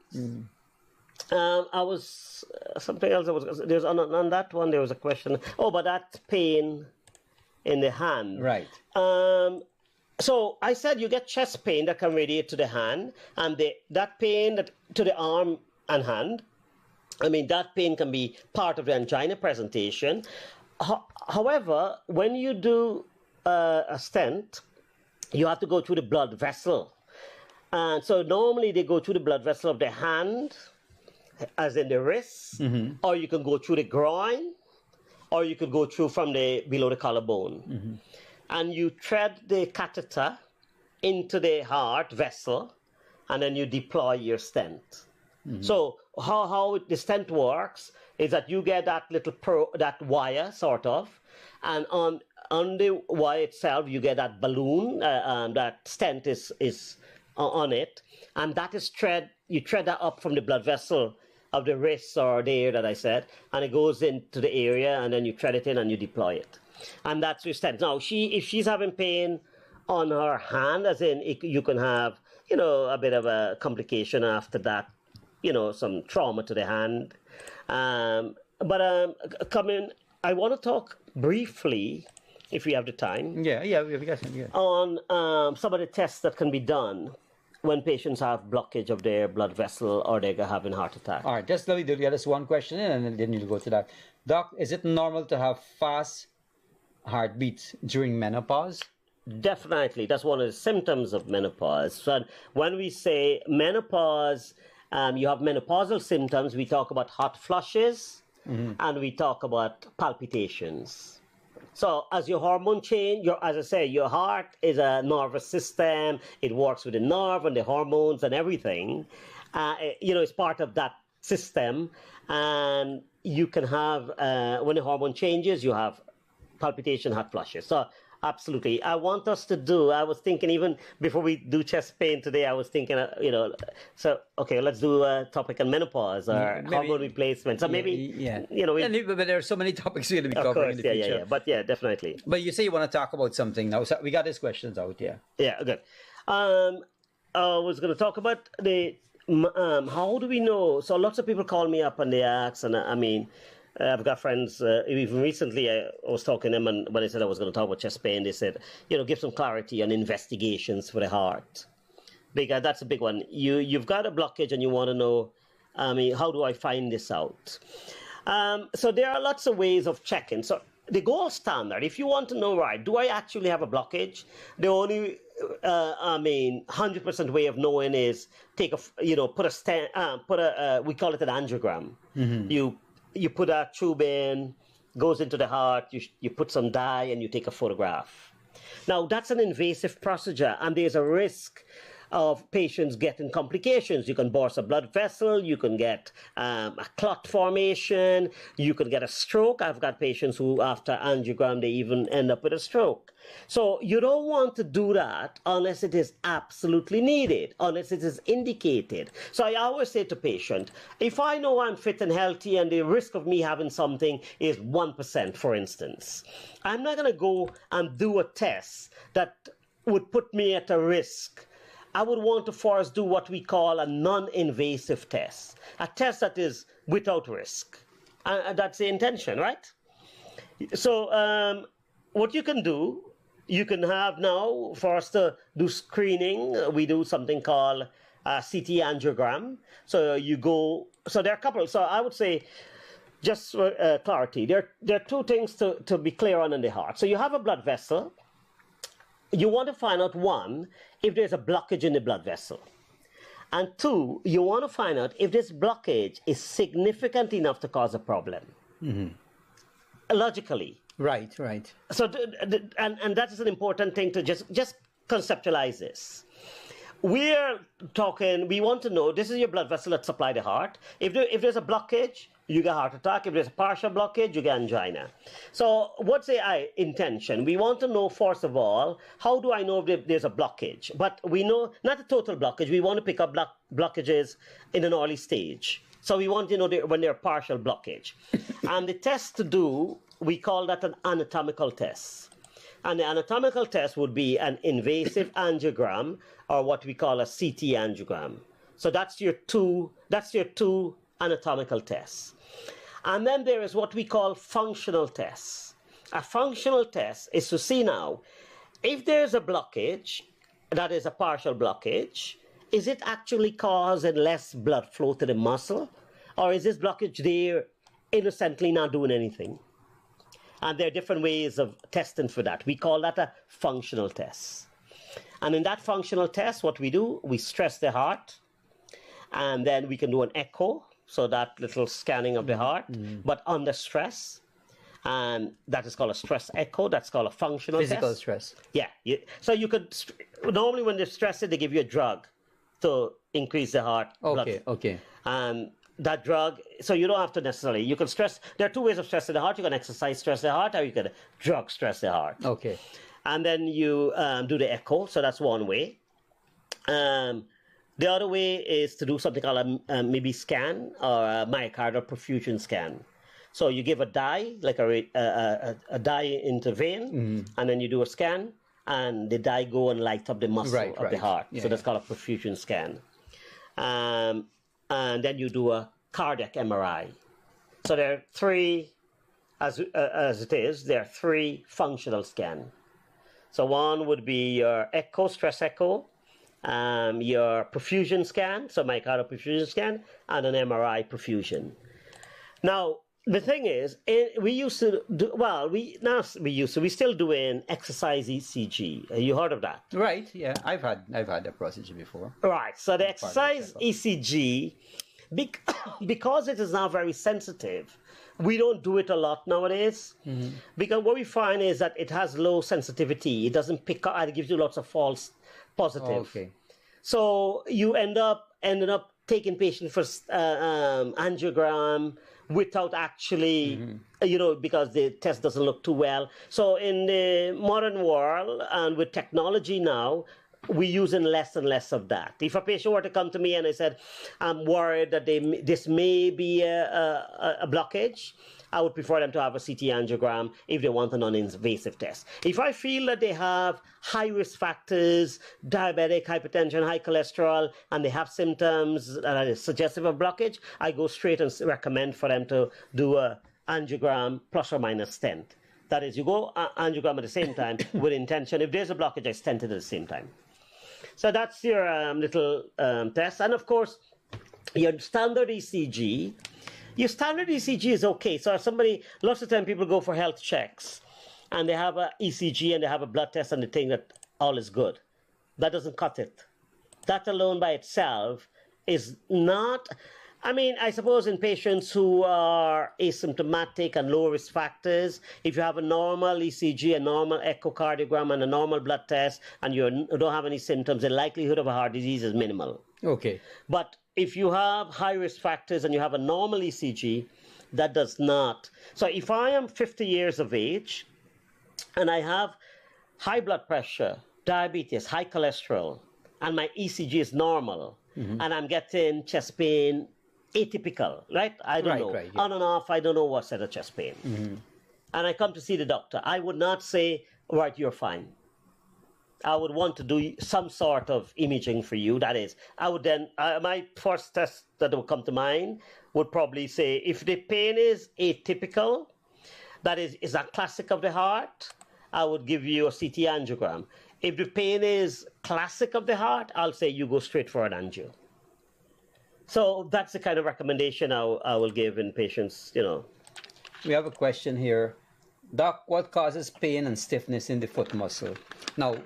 I was something else. There's on that one. There was a question. Oh, but that pain in the hand. Right. So I said you get chest pain that can radiate to the hand, and that pain to the arm and hand. I mean, that pain can be part of the angina presentation. However, when you do a stent, you have to go through the blood vessel. And so normally they go through the blood vessel of the hand, as in the wrist, or you can go through the groin, or you could go through from the below the collarbone. And you thread the catheter into the heart vessel, and then you deploy your stent. So how the stent works is that you get that little that wire sort of, and on the wire itself you get that balloon, that stent is on it, and that is you thread that up from the blood vessel of the wrist or there that I said, and it goes into the area, and then you thread it in and you deploy it, and that's your stent. Now if she's having pain on her hand, as in you can have a bit of a complication after that, some trauma to the hand. But I want to talk briefly, if we have the time, Yeah, we got some. Yeah. on some of the tests that can be done when patients have blockage of their blood vessel or they're having heart attack. All right, just let me do this one question and then you'll go to that. Doc, is it normal to have fast heartbeats during menopause? Definitely. That's one of the symptoms of menopause. So when we say menopause, you have menopausal symptoms, we talk about hot flushes and we talk about palpitations. So as your hormone change, as I say, your heart is a nervous system. It works with the nerve and the hormones and everything. It's part of that system. And you can have, when the hormone changes, you have palpitation, hot flushes. So absolutely. I was thinking, even before we do chest pain today, I was thinking, okay, let's do a topic on menopause or hormone replacement. So but there are so many topics we're going to be covering in the future. Yeah. But yeah, definitely. But you say you want to talk about something now. So we got these questions out, yeah. Yeah, good. I was going to talk about how do we know? So lots of people call me up and they ask, and I've got friends, even recently I was talking to them, and when I said I was going to talk about chest pain, they said, give some clarity on investigations for the heart. Because that's a big one. You've got a blockage and you want to know, how do I find this out? So there are lots of ways of checking. So the gold standard, if you want to know, right, do I actually have a blockage? The only 100% way of knowing is we call it an angiogram. You put a tube in, goes into the heart, you put some dye and you take a photograph. Now, that's an invasive procedure, and there's a risk of patients getting complications. You can burst a blood vessel, you can get a clot formation, you can get a stroke. I've got patients who, after angiogram, they even end up with a stroke. So you don't want to do that unless it is absolutely needed, unless it is indicated. So I always say to patient, if I know I'm fit and healthy and the risk of me having something is 1%, for instance, I'm not going to go and do a test that would put me at a risk. I would want to first do what we call a non-invasive test, a test that is without risk. And that's the intention, right? So what you can do, you can have now, for us to do screening, we do something called CT angiogram. So there are a couple. So I would say, just for clarity, there are two things to be clear on in the heart. So you have a blood vessel. You want to find out, one, if there's a blockage in the blood vessel. And two, you want to find out if this blockage is significant enough to cause a problem. Logically. Right. So, and that is an important thing to just conceptualize this. We're talking, we want to know, this is your blood vessel that supply the heart. If there's a blockage, you get heart attack. If there's a partial blockage, you get angina. So what's the intention? We want to know, first of all, how do I know if there's a blockage? But we know, not a total blockage, we want to pick up blockages in an early stage. So we want to know when they're partial blockage. And the test to do, we call that an anatomical test. And the anatomical test would be an invasive angiogram, or what we call a CT angiogram. So that's your two anatomical tests. And then there is what we call functional tests. A functional test is to see now, if there's a blockage, that is a partial blockage, is it actually causing less blood flow to the muscle? Or is this blockage there innocently not doing anything? And there are different ways of testing for that. We call that a functional test. And in that functional test, what we do, we stress the heart, and then we can do an echo, so that little scanning of the heart, but under stress. And that is called a stress echo. That's called a functional Physical test. stress. Yeah. So you could, normally when they're stressed, they give you a drug to increase the heart blood. Okay. And that drug, so you don't have to necessarily, you can stress, there are two ways of stressing the heart. You can exercise stress the heart, or you can drug stress the heart. Okay. And then you do the echo, so that's one way. The other way is to do something called a maybe scan or a myocardial perfusion scan. So you give a dye, like a dye into vein, and then you do a scan, and the dye go and light up the muscle of the heart. Yeah, so that's called a perfusion scan. And then you do a cardiac MRI. So there are three, as it is, there are three functional scans. So one would be your echo, stress echo, your perfusion scan, so myocardial perfusion scan, and an MRI perfusion. Now, the thing is, we used to do, we still doing exercise ECG. You heard of that? Right. Yeah, I've had that procedure before. Right. So the exercise ECG, because it is now very sensitive, we don't do it a lot nowadays. Because what we find is that it has low sensitivity. It doesn't pick up, and it gives you lots of false positive. Okay. So you ended up taking patients for angiogram without actually, because the test doesn't look too well. So in the modern world and with technology now, we're using less and less of that. If a patient were to come to me and I said, I'm worried that this may be a blockage, I would prefer them to have a CT angiogram if they want a non-invasive test. If I feel that they have high risk factors, diabetic, hypertension, high cholesterol, and they have symptoms that are suggestive of blockage, I go straight and recommend for them to do a angiogram plus or minus stent. That is, you go angiogram at the same time with intention. If there's a blockage, I stent it at the same time. So that's your little test. And of course, your standard ECG. Your standard ECG is okay. So if somebody, lots of time people go for health checks and they have a ECG and they have a blood test and they think that all is good. That doesn't cut it. That alone by itself is not, I suppose in patients who are asymptomatic and low risk factors, if you have a normal ECG, a normal echocardiogram, and a normal blood test, and you don't have any symptoms, the likelihood of a heart disease is minimal. Okay. But if you have high risk factors and you have a normal ECG, that does not. So if I am 50 years of age and I have high blood pressure, diabetes, high cholesterol, and my ECG is normal, and I'm getting chest pain atypical, right? I don't know. Right, yeah. On and off, I don't know what's at a chest pain. And I come to see the doctor. I would not say, right, you're fine. I would want to do some sort of imaging for you. That is, I would then, my first test that would come to mind would probably say, if the pain is atypical, that is a classic of the heart, I would give you a CT angiogram. If the pain is classic of the heart, I'll say you go straight for an angio. So that's the kind of recommendation I will give in patients, We have a question here. Doc, what causes pain and stiffness in the foot muscle? Now,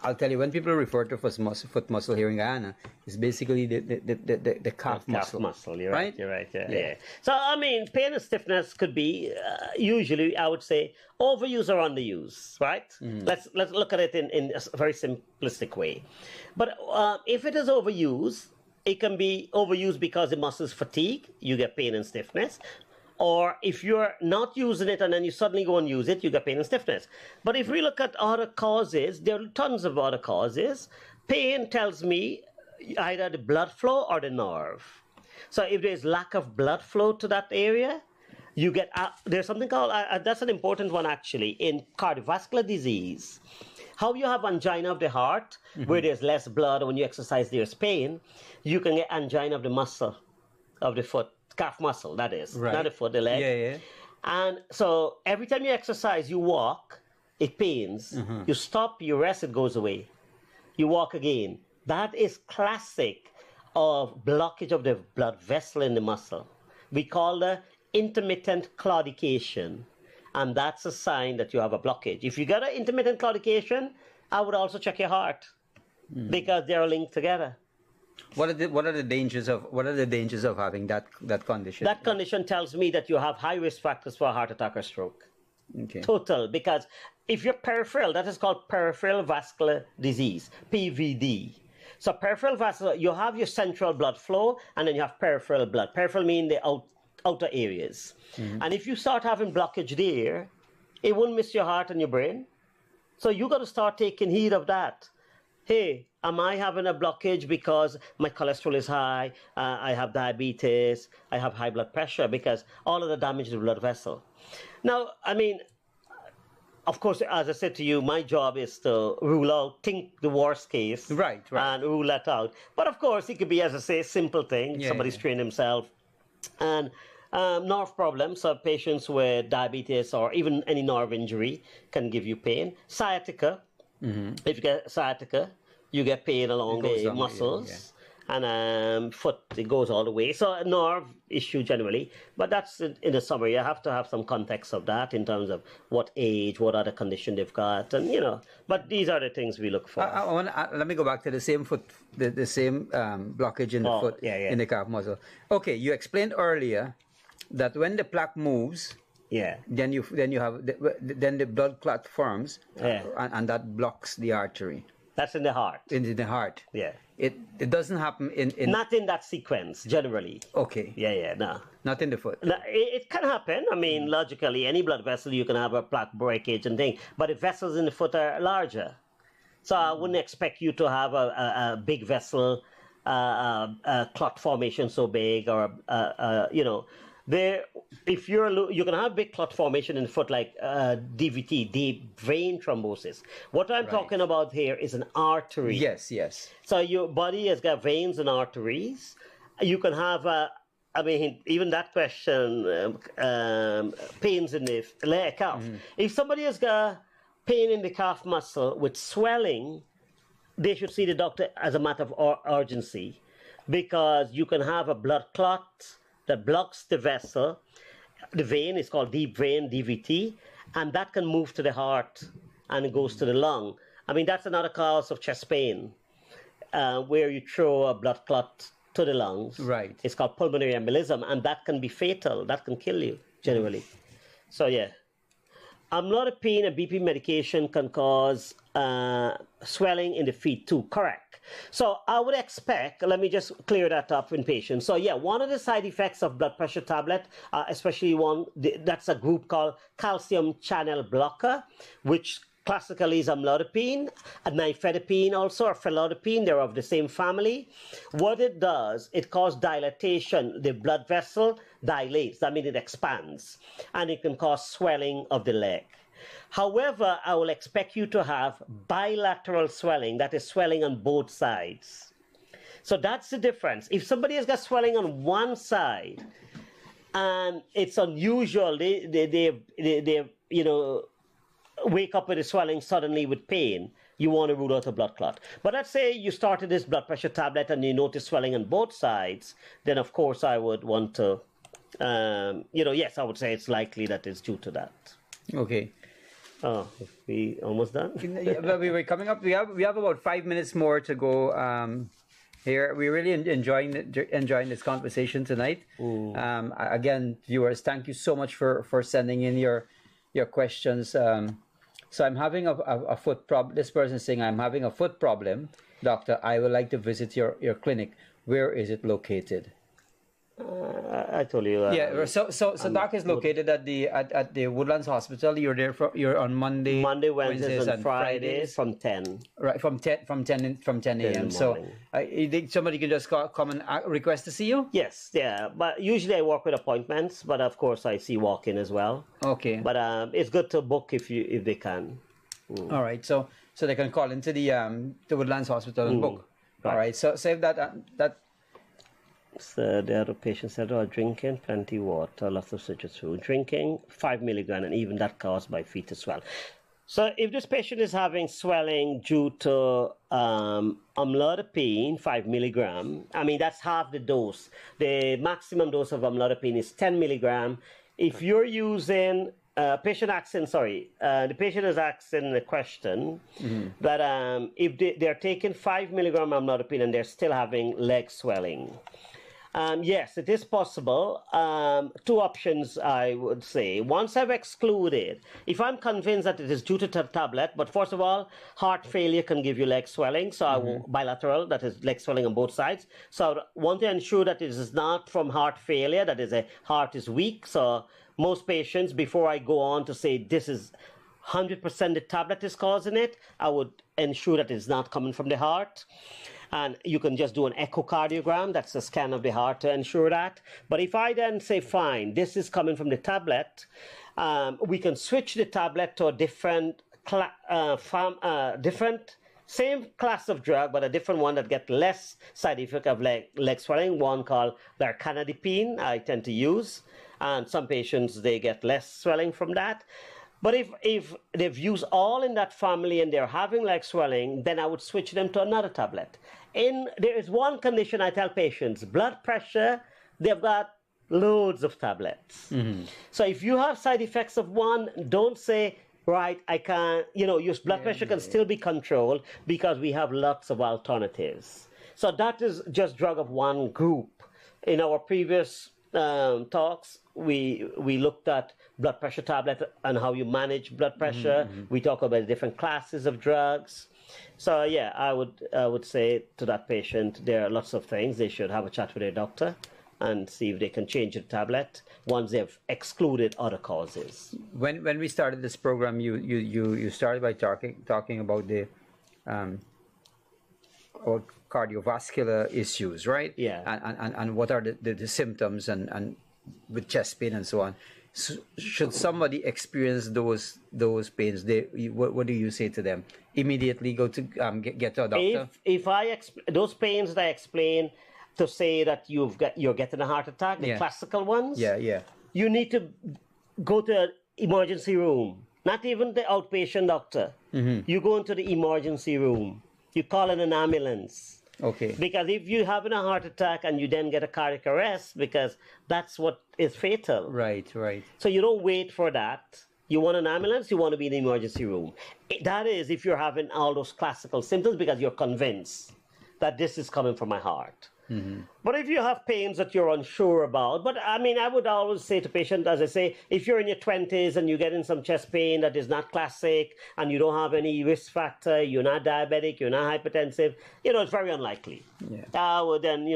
I'll tell you, when people refer to foot muscle here in Guyana, it's basically the calf muscle. Calf muscle, you're right. You're right, yeah. So, pain and stiffness could be, usually, I would say, overuse or underuse, right? Let's look at it in a very simplistic way. But if it is overused, it can be overused because the muscle is fatigued, you get pain and stiffness. Or if you're not using it and then you suddenly go and use it, you get pain and stiffness. But if we look at other causes, there are tons of other causes. Pain tells me either the blood flow or the nerve. So if there's lack of blood flow to that area, you get, there's something called, that's an important one actually, in cardiovascular disease. How you have angina of the heart, where there's less blood, when you exercise there's pain, you can get angina of the muscle of the foot. Calf muscle, that is, right. Not the foot, the leg. Yeah. And so every time you exercise, you walk, it pains. You stop, you rest, it goes away. You walk again. That is classic of blockage of the blood vessel in the muscle. We call the intermittent claudication. And that's a sign that you have a blockage. If you get an intermittent claudication, I would also check your heart because they are linked together. What are the dangers of having that condition? That condition tells me that you have high risk factors for a heart attack or stroke. Okay. Total, because if you're peripheral, that is called peripheral vascular disease, PVD. So peripheral vascular, you have your central blood flow, and then you have peripheral blood. Peripheral mean the outer areas. And if you start having blockage there, it won't miss your heart and your brain. So you got to start taking heed of that. Hey, am I having a blockage because my cholesterol is high, I have diabetes, I have high blood pressure, because all of the damage to the blood vessel. Now, I mean, of course, as I said to you, my job is to rule out, think the worst case, Right. and rule that out. But of course, it could be, as I say, simple thing. Somebody's trained himself. And nerve problems, so patients with diabetes or even any nerve injury can give you pain. Sciatica, if you get sciatica, you get pain along the muscles. And foot, it goes all the way. So a nerve issue generally, but that's in the summary. You have to have some context of that in terms of what age, what other condition they've got, and But these are the things we look for. Let me go back to the same foot, the same blockage in the foot, in the calf muscle. Okay, you explained earlier that when the plaque moves, then the blood clot forms, and that blocks the artery. That's in the heart. In the heart. Yeah. It doesn't happen in not in that sequence generally. Okay. No. Not in the foot. No, it can happen. I mean, logically, any blood vessel you can have a plaque breakage and thing, but the vessels in the foot are larger, so I wouldn't expect you to have a big vessel, clot formation so big, or if you can have big clot formation in the foot like DVT, deep vein thrombosis. What I'm talking about here is an artery. Yes. So your body has got veins and arteries. You can have even that question, pains in the calf. If somebody has got pain in the calf muscle with swelling, they should see the doctor as a matter of urgency, because you can have a blood clot that blocks the vessel. The vein is called deep vein, DVT, and that can move to the heart and it goes to the lung. I mean, that's another cause of chest pain, where you throw a blood clot to the lungs. Right. It's called pulmonary embolism, and that can be fatal. That can kill you, generally. So, amlodipine and BP medication can cause swelling in the feet too, correct. So I would expect, let me just clear that up in patients. So one of the side effects of blood pressure tablet, especially one, that's a group called calcium channel blocker, which classically is amlodipine, and nifedipine also, or felodipine, they're of the same family. What it does, it causes dilatation. The blood vessel dilates, that means it expands, and it can cause swelling of the leg. However, I will expect you to have bilateral swelling, that is swelling on both sides. So that's the difference. If somebody has got swelling on one side, and it's unusual, they wake up with the swelling suddenly with pain, you want to rule out a blood clot. But let's say you started this blood pressure tablet and you notice swelling on both sides, then of course I would want to, yes, I would say it's likely that it's due to that. Okay. Oh, we almost done? Well, we were coming up. We have about 5 minutes more to go. Here, we're really enjoying this conversation tonight. Again, viewers, thank you so much for sending in your questions. So I'm having a foot problem. This person is saying, I'm having a foot problem. Doctor, I would like to visit your clinic. Where is it located? I told you. So Doc is located at the Woodlands Hospital. You're on Monday, Wednesdays, and Fridays from 10. Right, from 10 a.m. So you think somebody can just come and request to see you? Yes, but usually I work with appointments, but of course I see walk-in as well. Okay. But it's good to book if they can. All right, so they can call into the Woodlands Hospital and book. Right. All right, so save that. So the other patients said, drinking plenty water, lots of citrus fruit, drinking 5 milligrams, and even that caused my feet to swell. So if this patient is having swelling due to amlodipine, 5 milligram, I mean, that's half the dose. The maximum dose of amlodipine is 10 milligram. If you're using the patient is asking the question that if they're taking 5 milligram amlodipine and they're still having leg swelling. Yes, it is possible. Two options, I would say. Once I've excluded, if I'm convinced that it is due to the tablet, but first of all, heart failure can give you leg swelling, so I will bilateral, that is leg swelling on both sides. So I want to ensure that it is not from heart failure, that is a heart is weak. So most patients, before I go on to say this is 100% the tablet is causing it, I would ensure that it's not coming from the heart. And you can just do an echocardiogram, that's a scan of the heart to ensure that. But if I then say, fine, this is coming from the tablet, we can switch the tablet to a different, same class of drug, but a different one that gets less side effect of leg swelling, one called darcanadipine, I tend to use. And some patients, they get less swelling from that. But if they've used all in that family and they're having leg swelling, then I would switch them to another tablet. There is one condition I tell patients, blood pressure, they've got loads of tablets. So if you have side effects of one, don't say, right, I can't, your blood pressure can still be controlled because we have lots of alternatives. So that is just drug of one group. In our previous talks, we looked at blood pressure tablet and how you manage blood pressure. We talk about different classes of drugs. So yeah, I would say to that patient, there are lots of things. They should have a chat with their doctor and see if they can change the tablet once they've excluded other causes. When we started this program, you started by talking about the or cardiovascular issues, right? Yeah. And what are the symptoms and with chest pain and so on. So should somebody experience those pains, what do you say to them? Immediately go to get to a doctor? If those pains that I explain to say that you're getting a heart attack, the classical ones. Yeah. You need to go to an emergency room. Not even the outpatient doctor. You go into the emergency room. You call in an ambulance. Okay. Because if you're having a heart attack and you then get a cardiac arrest, because that's what is fatal. Right. So you don't wait for that. You want an ambulance, you want to be in the emergency room. That is if you're having all those classical symptoms because you're convinced that this is coming from my heart. But if you have pains that you're unsure about, but I mean, I would always say to patients, as I say, if you're in your 20s and you're getting some chest pain that is not classic and you don't have any risk factor, you're not diabetic, you're not hypertensive, it's very unlikely. I would then,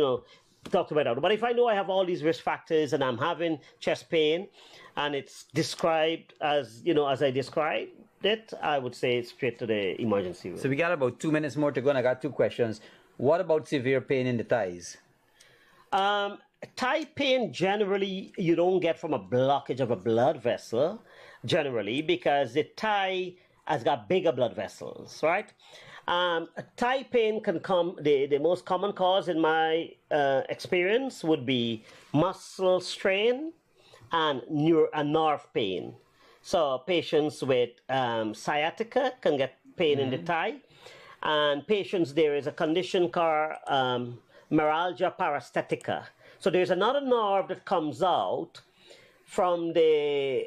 talk to my doctor. But if I know I have all these risk factors and I'm having chest pain and it's described as, as I described it, I would say straight to the emergency room. So we got about 2 minutes more to go and I got two questions. What about severe pain in the thighs? Thigh pain generally you don't get from a blockage of a blood vessel, generally, because the thigh has got bigger blood vessels, right? Thigh pain can come, the most common cause in my experience would be muscle strain and nerve pain. So patients with sciatica can get pain in the thigh. And patients, there is a condition called neuralgia paresthetica. So there's another nerve that comes out from the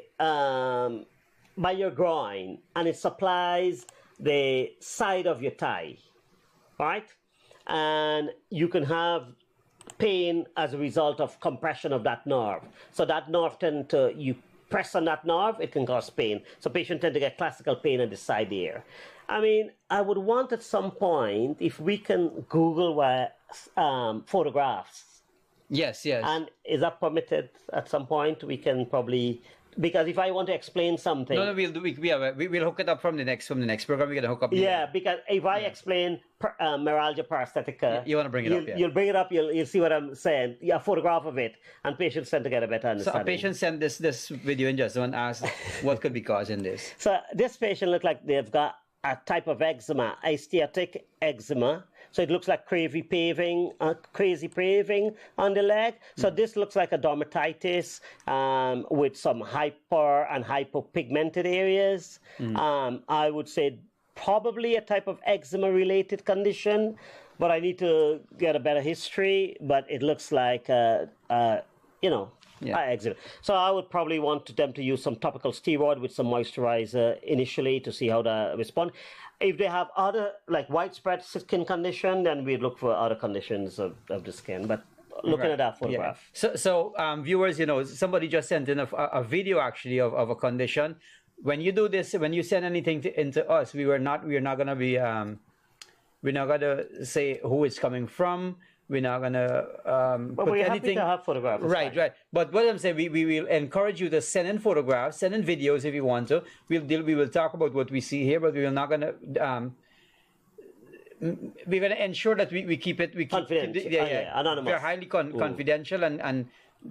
by your groin, and it supplies the side of your thigh, right? And you can have pain as a result of compression of that nerve. So that nerve you press on that nerve, it can cause pain. So patients tend to get classical pain on the side there. I mean, I would want at some point, if we can Google photographs. Yes. And is that permitted at some point? We can probably, because if I want to explain something. No, we'll hook it up from the next program. We're going to hook up. Yeah, because if I explain neuralgia paresthetica. You want to bring it up, You'll bring it up, you'll see what I'm saying. Yeah, a photograph of it, and patients tend to get a better understanding. So a patient sent this video in just and asked what could be causing this. So this patient looked like they've got a type of eczema, aesthetic eczema. So it looks like crazy paving on the leg. So this looks like a dermatitis with some hyper and hypopigmented areas. I would say probably a type of eczema-related condition, but I need to get a better history. But it looks like Yeah. eczema. So I would probably want them to use some topical steroid with some moisturizer initially to see how they respond. If they have other, like widespread skin condition, then we look for other conditions of the skin. But looking Right. at that photograph. Yeah. So viewers, somebody just sent in a video actually of a condition. When you do this, when you send anything into us, we're not gonna be we're not gonna say who it's coming from. We're not gonna But put we're happy anything. to have photographs. it's Right, fine. right. But what I'm saying, we will encourage you to send in photographs, send in videos if you want to. We will talk about what we see here, but we are not gonna we're gonna ensure that we keep it Confidential. Anonymous. We're highly confidential, and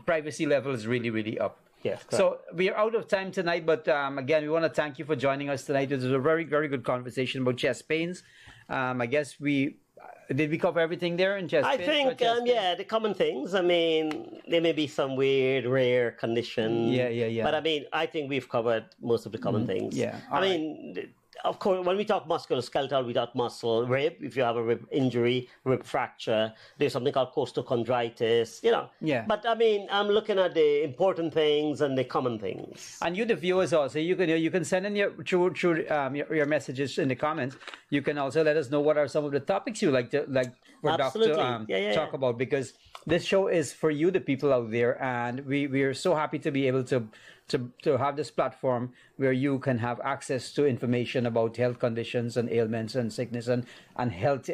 privacy level is really, really up. Yes, correct. So we are out of time tonight, but again, we want to thank you for joining us tonight. It was a very, very good conversation about chest pains. I guess did we cover everything there in chest I pains? think, Chest pains? the common things. I mean, there may be some weird, rare condition. Yeah. But I mean, I think we've covered most of the common things. yeah. I mean, of course, when we talk musculoskeletal, we talk muscle, rib. If you have a rib injury, rib fracture, there's something called costochondritis. Yeah. But I mean, I'm looking at the important things and the common things. And you, the viewers, also you can send in your messages in the comments. You can also let us know what are some of the topics you like for Doc Absolutely. to talk about, because this show is for you, the people out there, and we are so happy to be able to have this platform where you can have access to information about health conditions and ailments and sickness and health,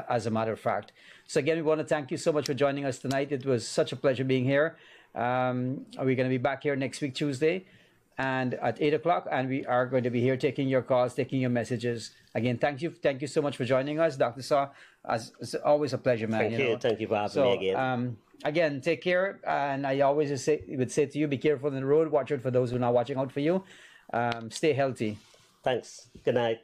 as a matter of fact. So again, we want to thank you so much for joining us tonight. It was such a pleasure being here. We're going to be back here next week, Tuesday, and at 8:00, and we are going to be here taking your calls, taking your messages. Again, thank you so much for joining us, Dr. Sawh. It's always a pleasure, man. Thank you for having me again. Again, take care, and I always would say to you, be careful on the road. Watch out for those who are not watching out for you. Stay healthy. Thanks. Good night.